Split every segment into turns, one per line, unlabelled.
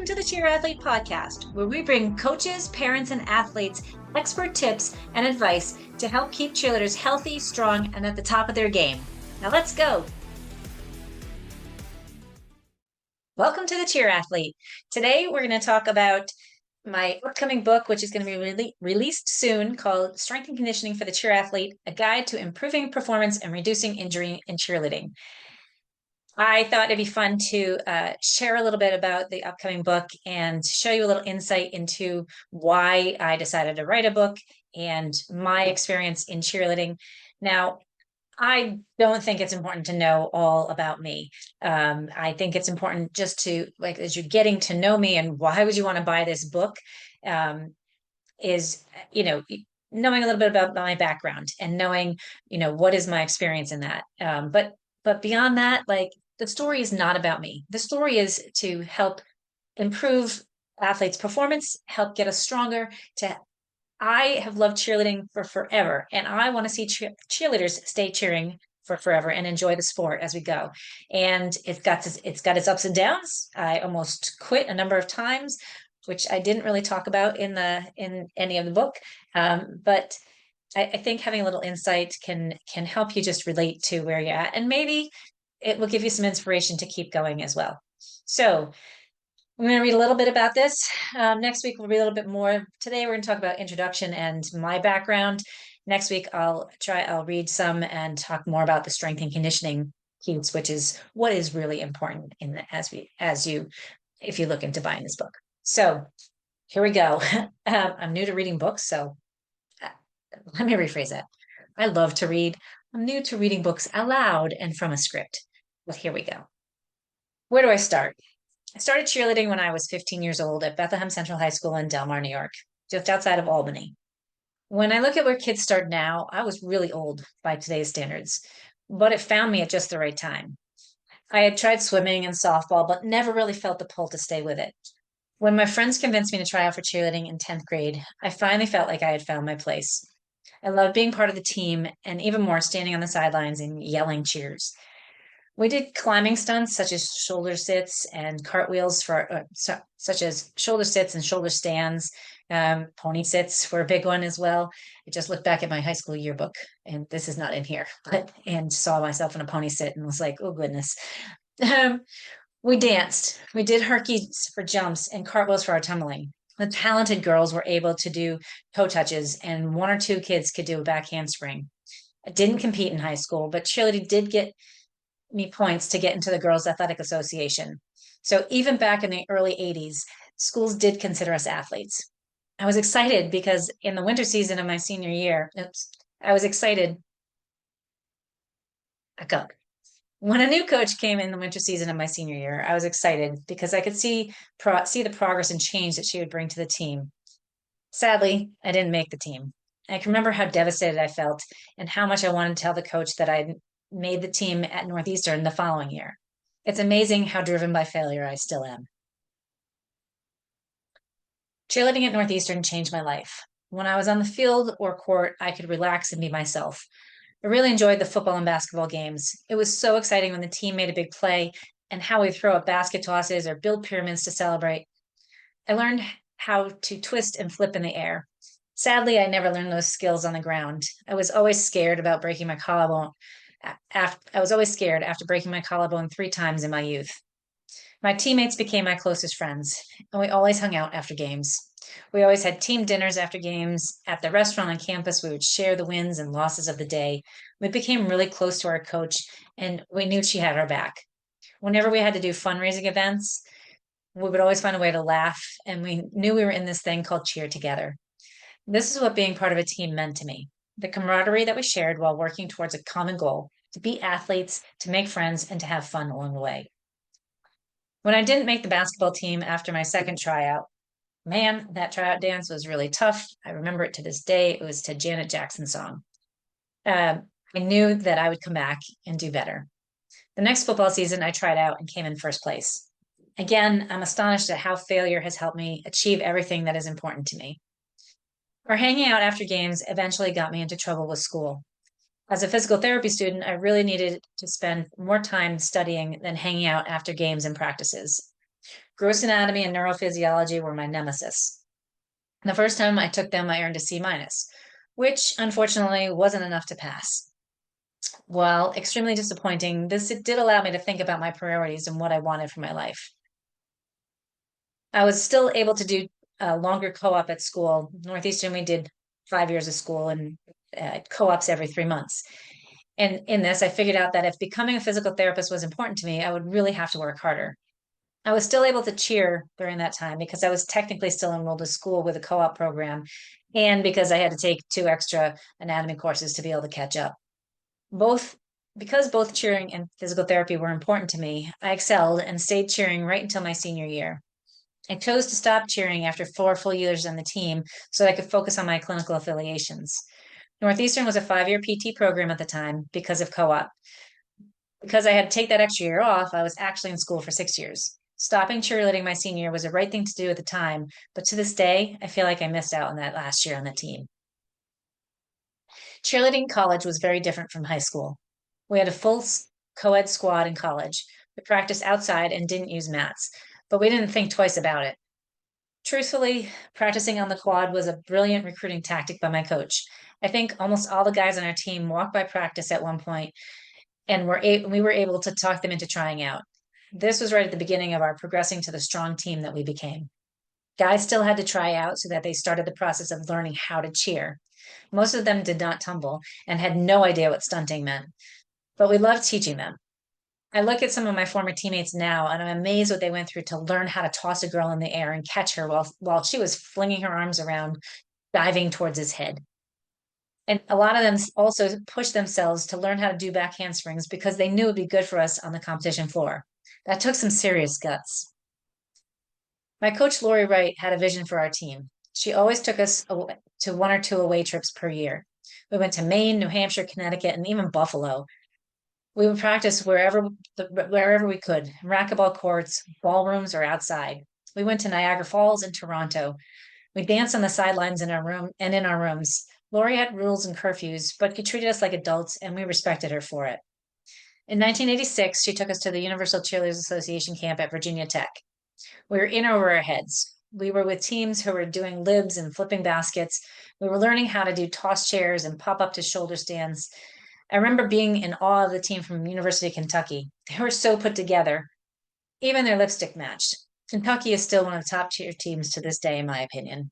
to the Cheer Athlete Podcast, where we bring coaches, parents, and athletes expert tips and advice to help keep cheerleaders healthy, strong, and at the top of their game. Now let's go. Welcome to the Cheer Athlete. Today we're going to talk about my upcoming book, which is going to be released soon, called Strength and Conditioning for the Cheer Athlete, A Guide to Improving Performance and Reducing Injury in Cheerleading. I thought it'd be fun to share a little bit about the upcoming book and show you a little insight into why I decided to write a book and my experience in cheerleading. Now, I don't think it's important to know all about me. I think it's important just to, like, as you're getting to know me and why would you want to buy this book, is, knowing a little bit about my background and knowing, what is my experience in that. But beyond that, like, the story is not about me. The story is to help improve athletes' performance, help get us stronger. I have loved cheerleading for forever, and I want to see cheerleaders stay cheering for forever and enjoy the sport as we go. And it's got its ups and downs. I almost quit a number of times, which I didn't really talk about in any of the book. But I think having a little insight can help you just relate to where you're at, and maybe it will give you some inspiration to keep going as well. So I'm going to read a little bit about this. Next week, we'll read a little bit more. Today, we're going to talk about introduction and my background. Next week, I'll read some and talk more about the strength and conditioning piece, which is what is really important if you look into buying this book. So here we go. I'm new to reading books, so let me rephrase that. I love to read. I'm new to reading books aloud and from a script. But here we go. Where do I start? I started cheerleading when I was 15 years old at Bethlehem Central High School in Del Mar, New York, just outside of Albany. When I look at where kids start now, I was really old by today's standards, but it found me at just the right time. I had tried swimming and softball, but never really felt the pull to stay with it. When my friends convinced me to try out for cheerleading in 10th grade, I finally felt like I had found my place. I loved being part of the team, and even more standing on the sidelines and yelling cheers. We did climbing stunts such as shoulder sits and cartwheels such as shoulder sits and shoulder stands. Pony sits were a big one as well. I just looked back at my high school yearbook, and this is not in here, and saw myself in a pony sit and was like, oh goodness. We danced. We did herkies for jumps and cartwheels for our tumbling. The talented girls were able to do toe touches, and one or two kids could do a back handspring. I didn't compete in high school, but cheerleading did get me points to get into the Girls Athletic Association. So even back in the early 80s, schools did consider us athletes. I was excited because in the winter season of my senior year, I was excited. When a new coach came in the winter season of my senior year, I was excited because I could see the progress and change that she would bring to the team. Sadly, I didn't make the team. I can remember how devastated I felt and how much I wanted to tell the coach that I made the team at Northeastern the following year. It's amazing how driven by failure I still am. Cheerleading at Northeastern changed my life. When I was on the field or court, I could relax and be myself. I really enjoyed the football and basketball games. It was so exciting when the team made a big play and how we throw up basket tosses or build pyramids to celebrate. I learned how to twist and flip in the air. Sadly, I never learned those skills on the ground. I was always scared about breaking my collarbone. I was always scared after breaking my collarbone 3 times in my youth. My teammates became my closest friends, and we always hung out after games. We always had team dinners after games. At the restaurant on campus, we would share the wins and losses of the day. We became really close to our coach, and we knew she had our back. Whenever we had to do fundraising events, we would always find a way to laugh, and we knew we were in this thing called Cheer Together. This is what being part of a team meant to me. The camaraderie that we shared while working towards a common goal, to be athletes, to make friends, and to have fun along the way. When I didn't make the basketball team after my second tryout, man, that tryout dance was really tough. I remember it to this day. It was to Janet Jackson's song. I knew that I would come back and do better. The next football season, I tried out and came in first place. Again, I'm astonished at how failure has helped me achieve everything that is important to me. Our hanging out after games eventually got me into trouble with school. As a physical therapy student, I really needed to spend more time studying than hanging out after games and practices. Gross anatomy and neurophysiology were my nemesis. The first time I took them, I earned a C minus, which unfortunately wasn't enough to pass. While extremely disappointing, this it did allow me to think about my priorities and what I wanted for my life. I was still able to do a longer co-op at school. Northeastern, we did 5 years of school and co-ops every 3 months. And in this, I figured out that if becoming a physical therapist was important to me, I would really have to work harder. I was still able to cheer during that time because I was technically still enrolled in school with a co-op program and because I had to take 2 extra anatomy courses to be able to catch up. Both because both cheering and physical therapy were important to me, I excelled and stayed cheering right until my senior year. I chose to stop cheering after 4 full years on the team so that I could focus on my clinical affiliations. Northeastern was a 5 year PT program at the time because of co op. Because I had to take that extra year off, I was actually in school for 6 years. Stopping cheerleading my senior year was the right thing to do at the time, but to this day, I feel like I missed out on that last year on the team. Cheerleading in college was very different from high school. We had a full co ed squad in college. We practiced outside and didn't use mats, but we didn't think twice about it. Truthfully, practicing on the quad was a brilliant recruiting tactic by my coach. I think almost all the guys on our team walked by practice at one point and we were able to talk them into trying out. This was right at the beginning of our progressing to the strong team that we became. Guys still had to try out so that they started the process of learning how to cheer. Most of them did not tumble and had no idea what stunting meant, but we loved teaching them. I look at some of my former teammates now and I'm amazed what they went through to learn how to toss a girl in the air and catch her while she was flinging her arms around, diving towards his head. And a lot of them also pushed themselves to learn how to do back handsprings because they knew it'd be good for us on the competition floor. That took some serious guts. My coach, Lori Wright, had a vision for our team. She always took us to 1 or 2 away trips per year. We went to Maine, New Hampshire, Connecticut, and even Buffalo. We would practice wherever we could, racquetball courts, ballrooms, or outside. We went to Niagara Falls and Toronto. We danced on the sidelines in our room and in our rooms. Lori had rules and curfews, but she treated us like adults, and we respected her for it. In 1986, she took us to the Universal Cheerleaders Association camp at Virginia Tech. We were in over our heads. We were with teams who were doing libs and flipping baskets. We were learning how to do toss chairs and pop up to shoulder stands. I remember being in awe of the team from University of Kentucky. They were so put together. Even their lipstick matched. Kentucky is still one of the top cheer teams to this day, in my opinion.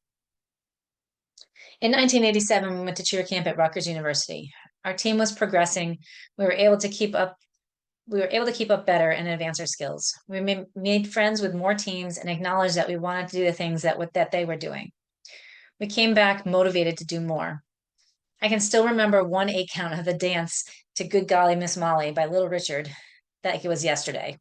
In 1987, we went to cheer camp at Rutgers University. Our team was progressing. We were able to keep up. We were able to keep up better and advance our skills. We made friends with more teams and acknowledged that we wanted to do the things that they were doing. We came back motivated to do more. I can still remember one 8 count of the dance to Good Golly Miss Molly by Little Richard, that it was yesterday.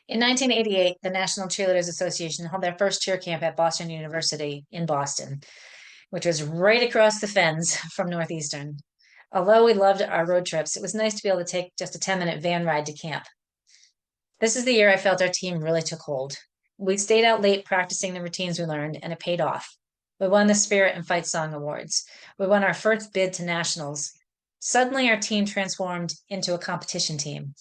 In 1988, the National Cheerleaders Association held their first cheer camp at Boston University in Boston, which was right across the fens from Northeastern. Although we loved our road trips, it was nice to be able to take just a 10-minute van ride to camp. This is the year I felt our team really took hold. We stayed out late practicing the routines we learned, and it paid off. We won the Spirit and Fight Song Awards. We won our first bid to nationals. Suddenly, our team transformed into a competition team.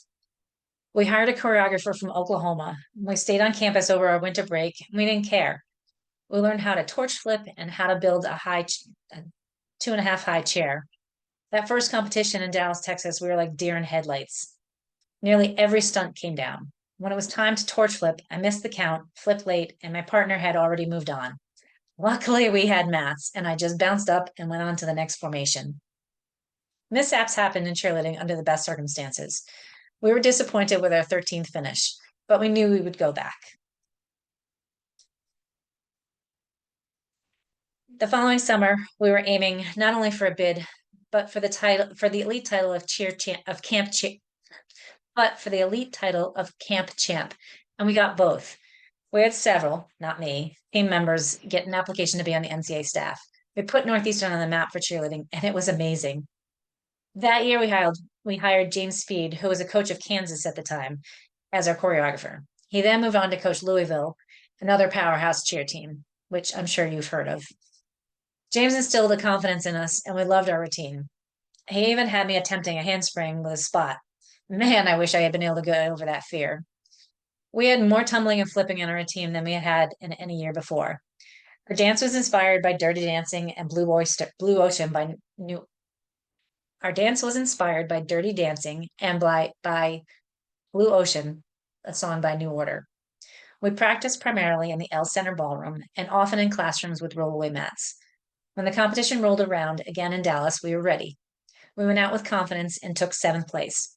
We hired a choreographer from Oklahoma. We stayed on campus over our winter break. We didn't care. We learned how to torch flip and how to build a 2.5 high chair. That first competition in Dallas, Texas, we were like deer in headlights. Nearly every stunt came down. When it was time to torch flip, I missed the count, flipped late, and my partner had already moved on. Luckily, we had mats, and I just bounced up and went on to the next formation. Mishaps happened in cheerleading under the best circumstances. We were disappointed with our 13th finish, but we knew we would go back. The following summer, we were aiming not only for a bid, but for the elite title of camp champ, and we got both. We had several, not me, team members get an application to be on the NCAA staff. We put Northeastern on the map for cheerleading, and it was amazing. That year, we hired James Speed, who was a coach of Kansas at the time, as our choreographer. He then moved on to coach Louisville, another powerhouse cheer team, which I'm sure you've heard of. James instilled a confidence in us, and we loved our routine. He even had me attempting a handspring with a spot. Man, I wish I had been able to get over that fear. We had more tumbling and flipping on our team than we had had in any year before. Our dance was inspired by Dirty Dancing and Blue Ocean by New. Our dance was inspired by Dirty Dancing and by Blue Ocean, a song by New Order. We practiced primarily in the L Center ballroom and often in classrooms with rollaway mats. When the competition rolled around again in Dallas, we were ready. We went out with confidence and took seventh place.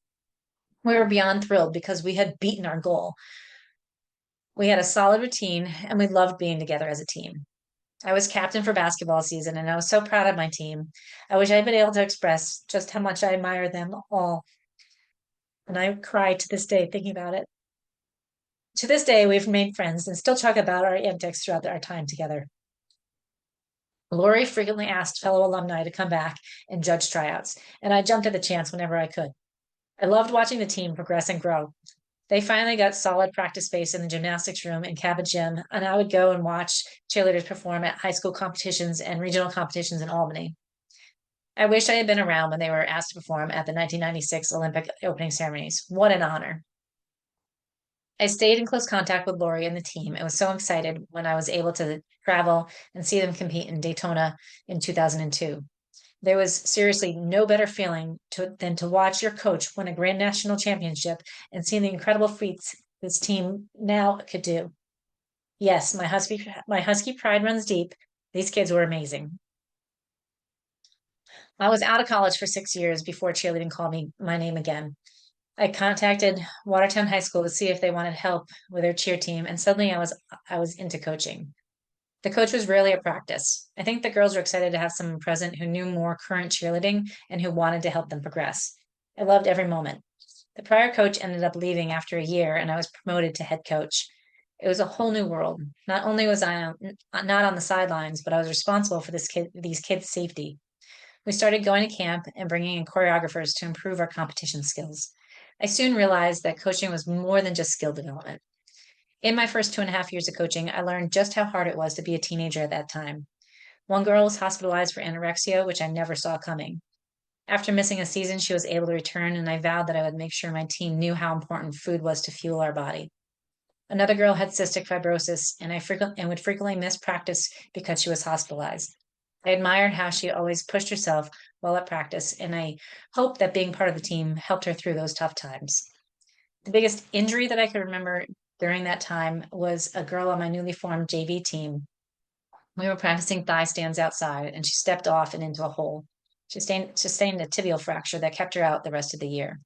We were beyond thrilled because we had beaten our goal. We had a solid routine and we loved being together as a team. I was captain for basketball season and I was so proud of my team. I wish I'd been able to express just how much I admire them all. And I cry to this day thinking about it. To this day, we've remained friends and still talk about our antics throughout our time together. Lori frequently asked fellow alumni to come back and judge tryouts, and I jumped at the chance whenever I could. I loved watching the team progress and grow. They finally got solid practice space in the gymnastics room in Cabot Gym, and I would go and watch cheerleaders perform at high school competitions and regional competitions in Albany. I wish I had been around when they were asked to perform at the 1996 Olympic opening ceremonies. What an honor. I stayed in close contact with Lori and the team. I was so excited when I was able to travel and see them compete in Daytona in 2002. There was seriously no better feeling than to watch your coach win a grand national championship and see the incredible feats this team now could do. Yes, my husky pride runs deep. These kids were amazing. I was out of college for 6 years before cheerleading called me my name again. I contacted Watertown High School to see if they wanted help with their cheer team, and suddenly I was into coaching. The coach was rarely at practice. I think the girls were excited to have someone present who knew more current cheerleading and who wanted to help them progress. I loved every moment. The prior coach ended up leaving after a year, and I was promoted to head coach. It was a whole new world. Not only was I not on the sidelines, but I was responsible for these kids' safety. We started going to camp and bringing in choreographers to improve our competition skills. I soon realized that coaching was more than just skill development. In my first 2.5 years of coaching, I learned just how hard it was to be a teenager at that time. One girl was hospitalized for anorexia, which I never saw coming. After missing a season, she was able to return, and I vowed that I would make sure my team knew how important food was to fuel our body. Another girl had cystic fibrosis, and would frequently miss practice because she was hospitalized. I admired how she always pushed herself while at practice, and I hope that being part of the team helped her through those tough times. The biggest injury that I could remember during that time was a girl on my newly formed JV team. We were practicing thigh stands outside, and she stepped off and into a hole. She sustained a tibial fracture that kept her out the rest of the year.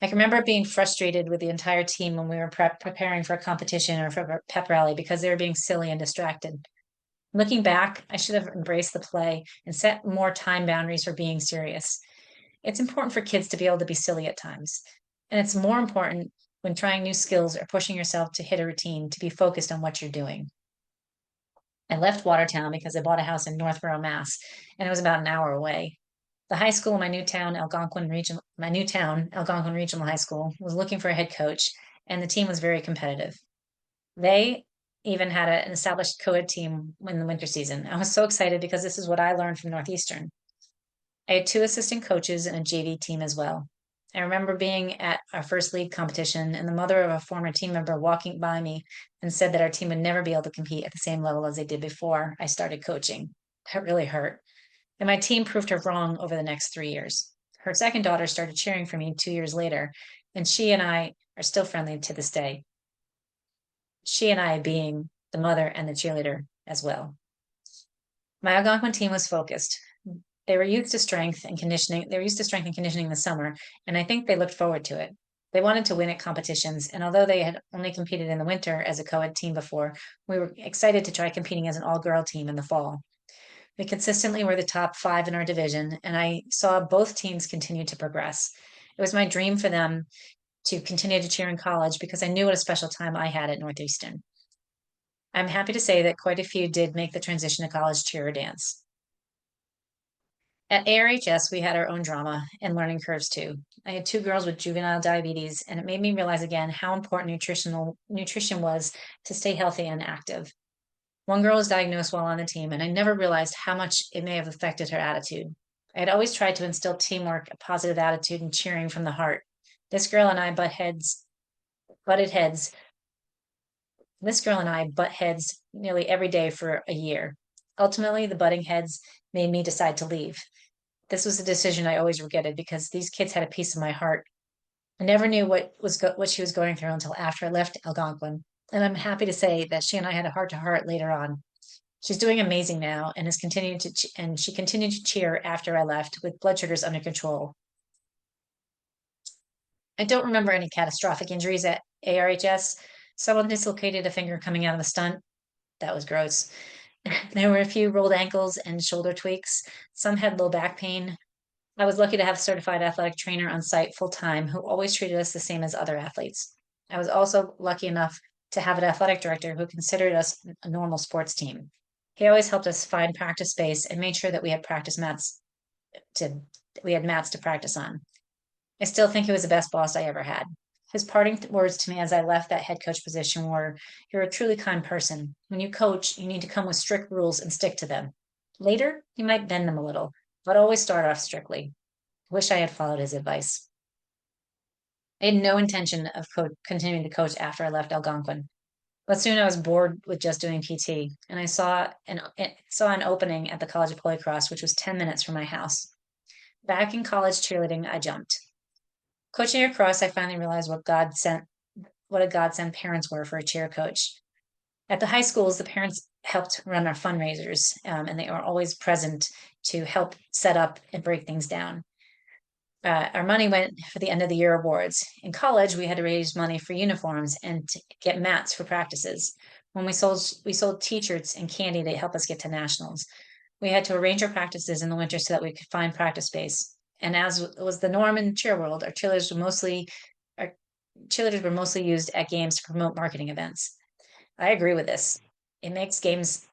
I can remember being frustrated with the entire team when we were preparing for a competition or for a pep rally because they were being silly and distracted. Looking back, I should have embraced the play and set more time boundaries for being serious. It's important for kids to be able to be silly at times. And it's more important when trying new skills or pushing yourself to hit a routine to be focused on what you're doing. I left Watertown because I bought a house in Northborough, Mass, and it was about an hour away. The high school in my new town, Algonquin Regional High School, was looking for a head coach, and the team was very competitive. They even had an established co-ed team in the winter season. I was so excited because this is what I learned from Northeastern. I had two assistant coaches and a JV team as well. I remember being at our first league competition and the mother of a former team member walking by me and said that our team would never be able to compete at the same level as they did before I started coaching. That really hurt. And my team proved her wrong over the next 3 years. Her second daughter started cheering for me 2 years later, and she and I are still friendly to this day. She and I being the mother and the cheerleader as well. My Algonquin team was focused. They were used to strength and conditioning. They were used to strength and conditioning in the summer, and I think they looked forward to it. They wanted to win at competitions, and although they had only competed in the winter as a co-ed team before, we were excited to try competing as an all-girl team in the fall. We consistently were the top 5 in our division, and I saw both teams continue to progress. It was my dream for them to continue to cheer in college because I knew what a special time I had at Northeastern. I'm happy to say that quite a few did make the transition to college cheer or dance. At ARHS, we had our own drama and learning curves too. I had 2 girls with juvenile diabetes, and it made me realize again how important nutrition was to stay healthy and active. One girl was diagnosed while on the team, and I never realized how much it may have affected her attitude. I had always tried to instill teamwork, a positive attitude, and cheering from the heart. This girl and I butt heads butted heads. This girl and I butt heads nearly every day for a year. Ultimately, the butting heads made me decide to leave. This was a decision I always regretted because these kids had a piece of my heart. I never knew what she was going through until after I left Algonquin, and I'm happy to say that she and I had a heart to heart later on. She's doing amazing now and is continuing and she continued to cheer after I left with blood sugars under control. I don't remember any catastrophic injuries at ARHS. Someone dislocated a finger coming out of a stunt. That was gross. There were a few rolled ankles and shoulder tweaks. Some had low back pain. I was lucky to have a certified athletic trainer on site full time who always treated us the same as other athletes. I was also lucky enough to have an athletic director who considered us a normal sports team. He always helped us find practice space and made sure that to we had mats to practice on. I still think he was the best boss I ever had. His parting words to me as I left that head coach position were, "You're a truly kind person. When you coach, you need to come with strict rules and stick to them. Later, you might bend them a little, but always start off strictly." I wish I had followed his advice. I had no intention of continuing to coach after I left Algonquin, but soon I was bored with just doing PT, and I saw an opening at the College of Holy Cross, which was 10 minutes from my house. Back in college cheerleading, I jumped. Coaching across, I finally realized what a godsend parents were for a cheer coach. At the high schools, the parents helped run our fundraisers, and they were always present to help set up and break things down. Our money went for the end of the year awards. In college, we had to raise money for uniforms and to get mats for practices. When we sold t-shirts and candy to help us get to nationals. We had to arrange our practices in the winter so that we could find practice space. And as was the norm in cheer world, our cheerleaders were mostly used at games to promote marketing events. I agree with this. It makes games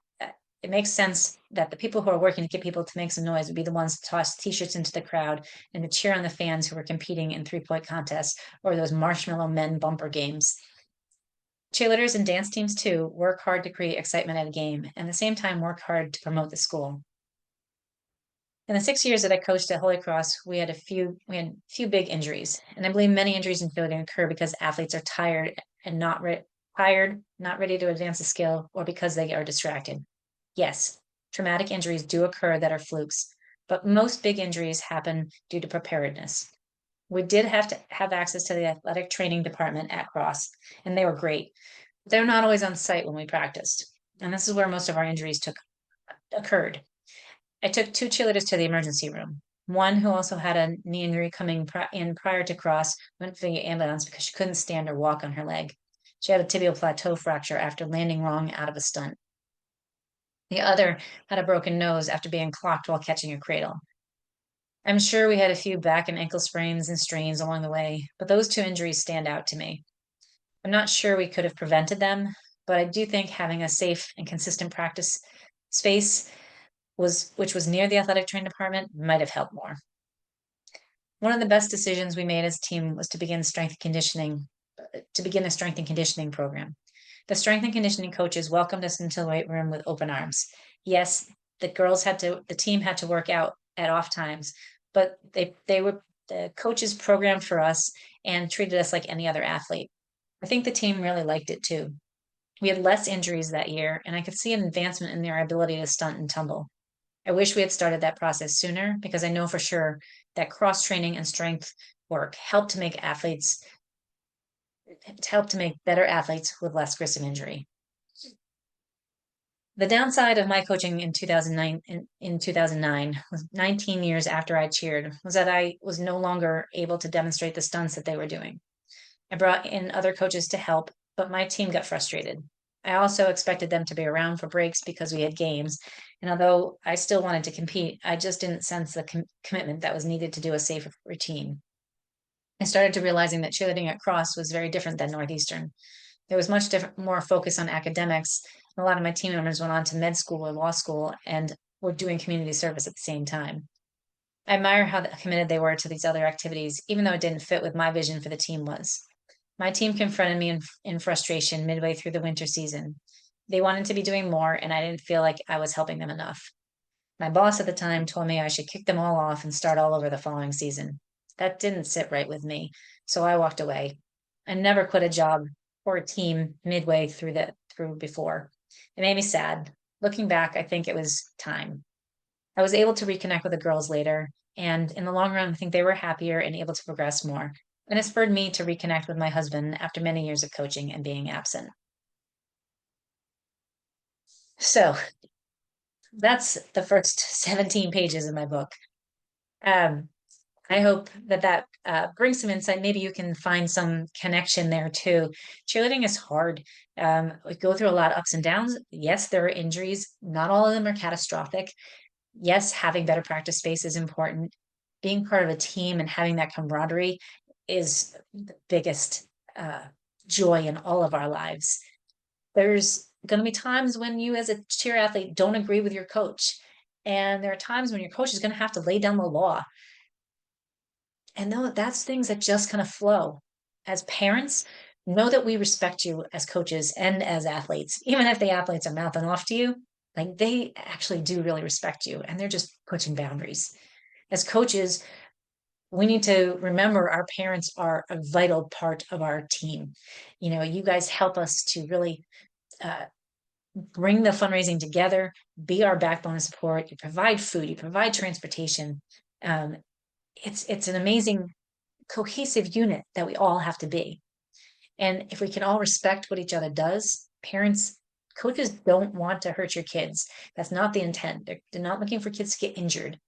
it makes sense that the people who are working to get people to make some noise would be the ones to toss t-shirts into the crowd and to cheer on the fans who were competing in three-point contests or those marshmallow men bumper games. Cheerleaders and dance teams too work hard to create excitement at a game and at the same time work hard to promote the school. In the 6 years that I coached at Holy Cross, we had a few big injuries, and I believe many injuries in fielding occur because athletes are tired, not ready to advance a skill, or because they are distracted. Yes, traumatic injuries do occur that are flukes, but most big injuries happen due to preparedness. We did have to have access to the athletic training department at Cross, and they were great. They're not always on site when we practiced, and this is where most of our injuries took occurred. I took two cheerleaders to the emergency room. One who also had a knee injury coming in prior to cross went for the ambulance because she couldn't stand or walk on her leg. She had a tibial plateau fracture after landing wrong out of a stunt. The other had a broken nose after being clocked while catching a cradle. I'm sure we had a few back and ankle sprains and strains along the way, but those two injuries stand out to me. I'm not sure we could have prevented them, but I do think having a safe and consistent practice space which was near the athletic training department, might have helped more. One of the best decisions we made as a team was to begin a strength and conditioning program. The strength and conditioning coaches welcomed us into the weight room with open arms. Yes, the team had to work out at off times, but the coaches programmed for us and treated us like any other athlete. I think the team really liked it too. We had less injuries that year, and I could see an advancement in their ability to stunt and tumble. I wish we had started that process sooner because I know for sure that cross training and strength work help to make better athletes with less risk of injury. The downside of my coaching in 2009 was 19 years after I cheered was that I was no longer able to demonstrate the stunts that they were doing. I brought in other coaches to help, but my team got frustrated. I also expected them to be around for breaks because we had games. And although I still wanted to compete, I just didn't sense the commitment that was needed to do a safe routine. I started to realizing that cheerleading at Cross was very different than Northeastern. There was much more focus on academics. And a lot of my team members went on to med school or law school and were doing community service at the same time. I admire how committed they were to these other activities, even though it didn't fit with my vision for the team was. My team confronted me in frustration midway through the winter season. They wanted to be doing more, and I didn't feel like I was helping them enough. My boss at the time told me I should kick them all off and start all over the following season. That didn't sit right with me, so I walked away. I never quit a job or a team midway through before. It made me sad. Looking back, I think it was time. I was able to reconnect with the girls later, and in the long run, I think they were happier and able to progress more. And it spurred me to reconnect with my husband after many years of coaching and being absent. So that's the first 17 pages of my book. Um, I hope that brings some insight. Maybe you can find some connection there too. Cheerleading is hard. We go through a lot of ups and downs. Yes, there are injuries. Not all of them are catastrophic. Yes, having better practice space is important. Being part of a team and having that camaraderie is the biggest uh, joy in all of our lives. There's going to be times when you, as a cheer athlete, don't agree with your coach. And there are times when your coach is going to have to lay down the law. And no, that's things that just kind of flow. As parents, know that we respect you as coaches and as athletes, even if the athletes are mouthing off to you, like they actually do really respect you and they're just pushing boundaries. As coaches, we need to remember our parents are a vital part of our team. You know, you guys help us to really uh, bring the fundraising together, be our backbone of support. You provide food, you provide transportation. Um, it's an amazing cohesive unit that we all have to be. And if we can all respect what each other does, parents, coaches don't want to hurt your kids. That's not the intent. They're not looking for kids to get injured.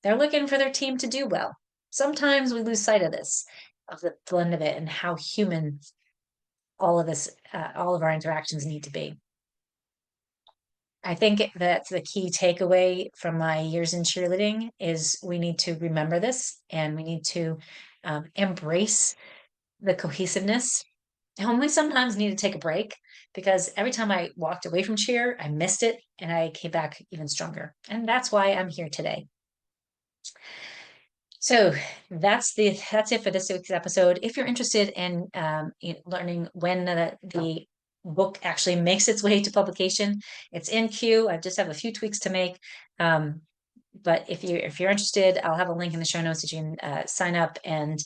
They're looking for their team to do well. Sometimes we lose sight of this, of the blend of it, and how human all of our interactions need to be. I think that's the key takeaway from my years in cheerleading is we need to remember this and we need to embrace the cohesiveness. I only sometimes need to take a break because every time I walked away from cheer, I missed it and I came back even stronger. And that's why I'm here today. So that's it for this week's episode. If you're interested in learning when the book actually makes its way to publication, it's in queue. I just have a few tweaks to make. But if you're interested, I'll have a link in the show notes that you can sign up and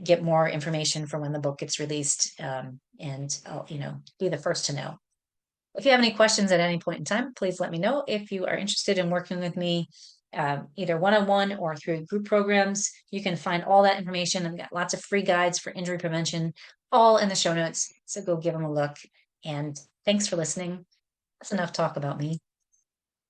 get more information for when the book gets released. And I'll be the first to know. If you have any questions at any point in time, please let me know. If you are interested in working with me, either one-on-one or through group programs, you can find all that information. I've got lots of free guides for injury prevention, all in the show notes. So go give them a look. And thanks for listening. That's enough talk about me.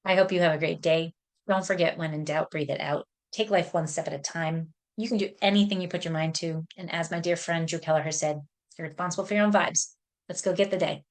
I hope you have a great day. Don't forget, when in doubt, breathe it out. Take life one step at a time. You can do anything you put your mind to. And as my dear friend Drew Keller has said, you're responsible for your own vibes. Let's go get the day.